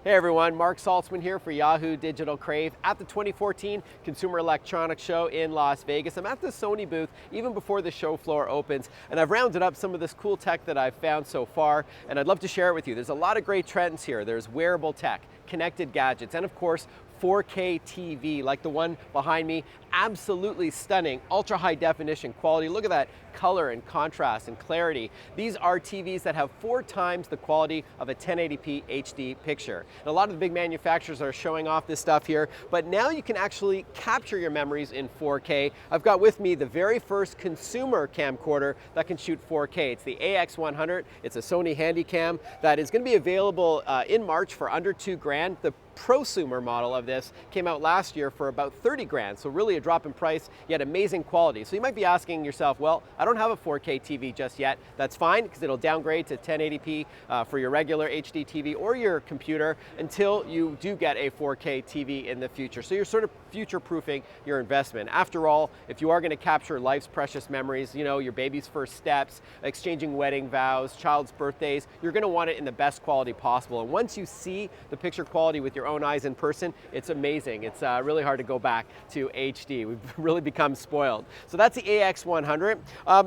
Hey everyone, Marc Saltzman here for Yahoo Digital Crave at the 2014 Consumer Electronics Show in Las Vegas. I'm at the Sony booth even before the show floor opens, and I've rounded up some of this cool tech that I've found so far, and I'd love to share it with you. There's a lot of great trends here. There's wearable tech, connected gadgets, and of course, 4K TV like the one behind me. Absolutely stunning, ultra high definition quality. Look at that color and contrast and clarity. These are TVs that have 4 times the quality of a 1080p HD picture. And a lot of the big manufacturers are showing off this stuff here, but now you can actually capture your memories in 4K. I've got with me the very first consumer camcorder that can shoot 4K. It's the AX100. It's a Sony Handycam that is going to be available in March for under $2,000. The prosumer model of this came out last year for about 30 grand, so really a drop in price, yet amazing quality. So you might be asking yourself, well, I don't have a 4K TV just yet. That's fine, because it'll downgrade to 1080p for your regular HD TV or your computer until you do get a 4K TV in the future. So you're sort of future-proofing your investment. After all, if you are going to capture life's precious memories, you know, your baby's first steps, exchanging wedding vows, child's birthdays, you're going to want it in the best quality possible. And once you see the picture quality with your own eyes in person, it's amazing. It's really hard to go back to HD. We've really become spoiled. So that's the AX100.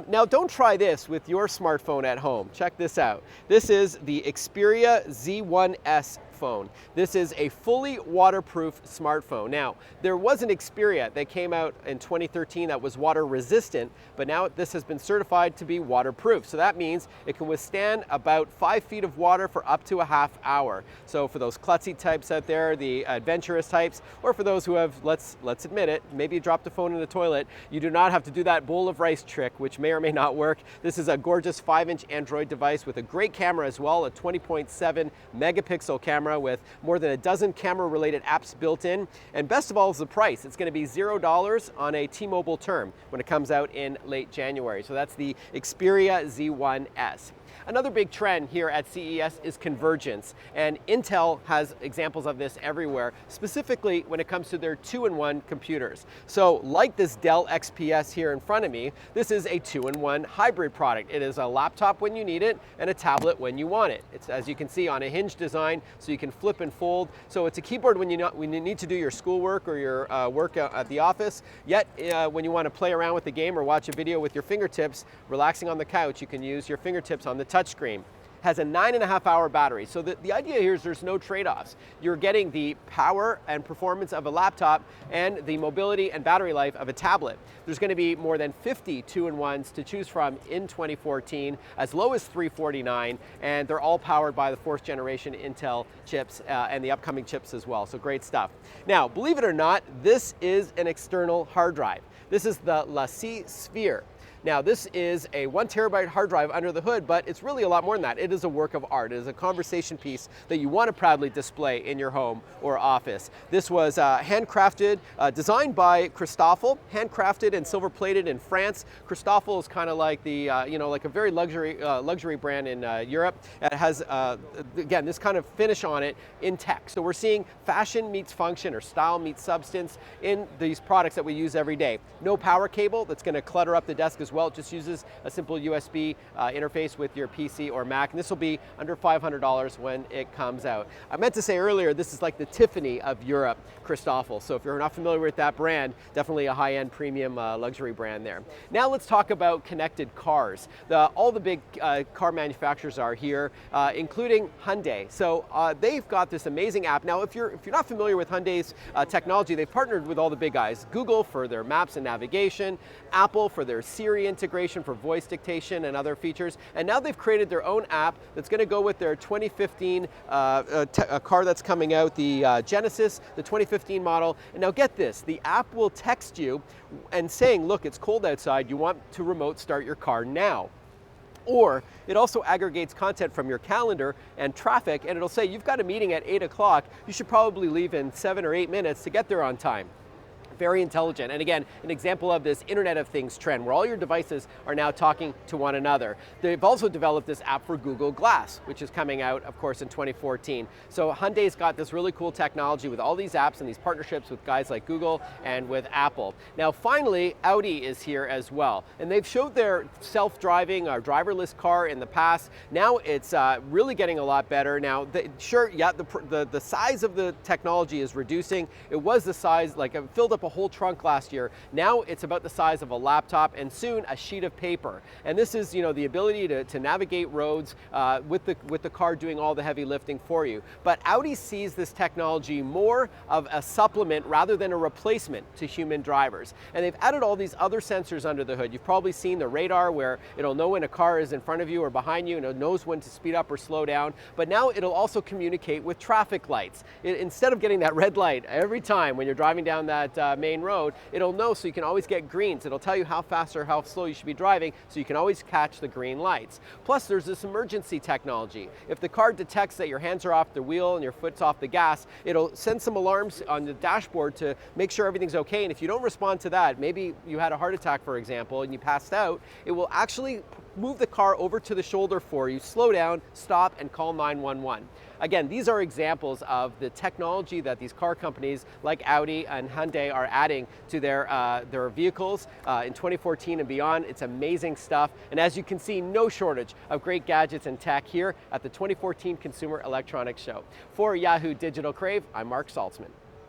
Now don't try this with your smartphone at home. Check this out. This is the Xperia Z1S phone. This is a fully waterproof smartphone. Now, there was an Xperia that came out in 2013 that was water resistant, but now this has been certified to be waterproof. So that means it can withstand about 5 feet of water for up to a half hour. So for those klutzy types out there, the adventurous types, or for those who have, let's admit it, maybe you dropped a phone in the toilet, you do not have to do that bowl of rice trick, which may or may not work. This is a gorgeous 5-inch Android device with a great camera as well, a 20.7 megapixel camera with more than a dozen camera-related apps built in. And best of all is the price. It's going to be $0 on a T-Mobile term when it comes out in late January. So that's the Xperia Z1S. Another big trend here at CES is convergence, and Intel has examples of this everywhere, specifically when it comes to their 2-in-1 computers. So like this Dell XPS here in front of me, this is a 2-in-1 hybrid product. It is a laptop when you need it and a tablet when you want it. It's, as you can see, on a hinge design, so you can flip and fold. So it's a keyboard when you need to do your schoolwork or your work at the office, yet when you want to play around with the game or watch a video with your fingertips, relaxing on the couch, you can use your fingertips on the touchscreen. Has a 9.5-hour battery. So the idea here is there's no trade-offs. You're getting the power and performance of a laptop and the mobility and battery life of a tablet. There's going to be more than 50 2-in-1s to choose from in 2014, as low as $349, and they're all powered by the 4th generation Intel chips and the upcoming chips as well. So great stuff. Now, believe it or not, this is an external hard drive. This is the Sphere. Now, this is a 1 terabyte hard drive under the hood, but it's really a lot more than that. It is a work of art. It is a conversation piece that you want to proudly display in your home or office. This was handcrafted, designed by Christoffel, handcrafted and silver-plated in France. Christoffel is kind of like the, like a very luxury brand in Europe. It has, again, this kind of finish on it in tech. So we're seeing fashion meets function, or style meets substance in these products that we use every day. No power cable that's going to clutter up the desk as well. It just uses a simple USB interface with your PC or Mac, and this will be under $500 when it comes out. I meant to say earlier, this is like the Tiffany of Europe, Christoffel. So if you're not familiar with that brand, definitely a high-end premium luxury brand there. Now let's talk about connected cars. All the big car manufacturers are here, including Hyundai. So they've got this amazing app. Now, if you're not familiar with Hyundai's technology, they've partnered with all the big guys. Google for their maps and navigation, Apple for their Siri integration for voice dictation and other features, and now they've created their own app that's going to go with their 2015 car that's coming out, the Genesis, the 2015 model. And now get this, the app will text you and saying, look, it's cold outside, you want to remote start your car now. Or it also aggregates content from your calendar and traffic, and it'll say, you've got a meeting at 8 o'clock, you should probably leave in 7 or 8 minutes to get there on time. Very intelligent. And again, an example of this Internet of Things trend where all your devices are now talking to one another. They've also developed this app for Google Glass, which is coming out, of course, in 2014. So Hyundai's got this really cool technology with all these apps and these partnerships with guys like Google and with Apple. Now, finally, Audi is here as well. And they've showed their self-driving or driverless car in the past. Now it's really getting a lot better. Now, the size of the technology is reducing. It was the size, like it filled up a whole trunk last year. Now it's about the size of a laptop and soon a sheet of paper. And this is, the ability to navigate roads with the car doing all the heavy lifting for you. But Audi sees this technology more of a supplement rather than a replacement to human drivers. And they've added all these other sensors under the hood. You've probably seen the radar where it'll know when a car is in front of you or behind you, and it knows when to speed up or slow down. But now it'll also communicate with traffic lights. Instead of getting that red light every time when you're driving down that main road, it'll know, so you can always get greens. It'll tell you how fast or how slow you should be driving, so you can always catch the green lights. Plus, there's this emergency technology. If the car detects that your hands are off the wheel and your foot's off the gas, it'll send some alarms on the dashboard to make sure everything's okay. And if you don't respond to that, maybe you had a heart attack, for example, and you passed out, it will actually move the car over to the shoulder for you, slow down, stop, and call 911. Again, these are examples of the technology that these car companies like Audi and Hyundai are adding to their vehicles in 2014 and beyond. It's amazing stuff. And as you can see, no shortage of great gadgets and tech here at the 2014 Consumer Electronics Show. For Yahoo Digital Crave, I'm Marc Saltzman.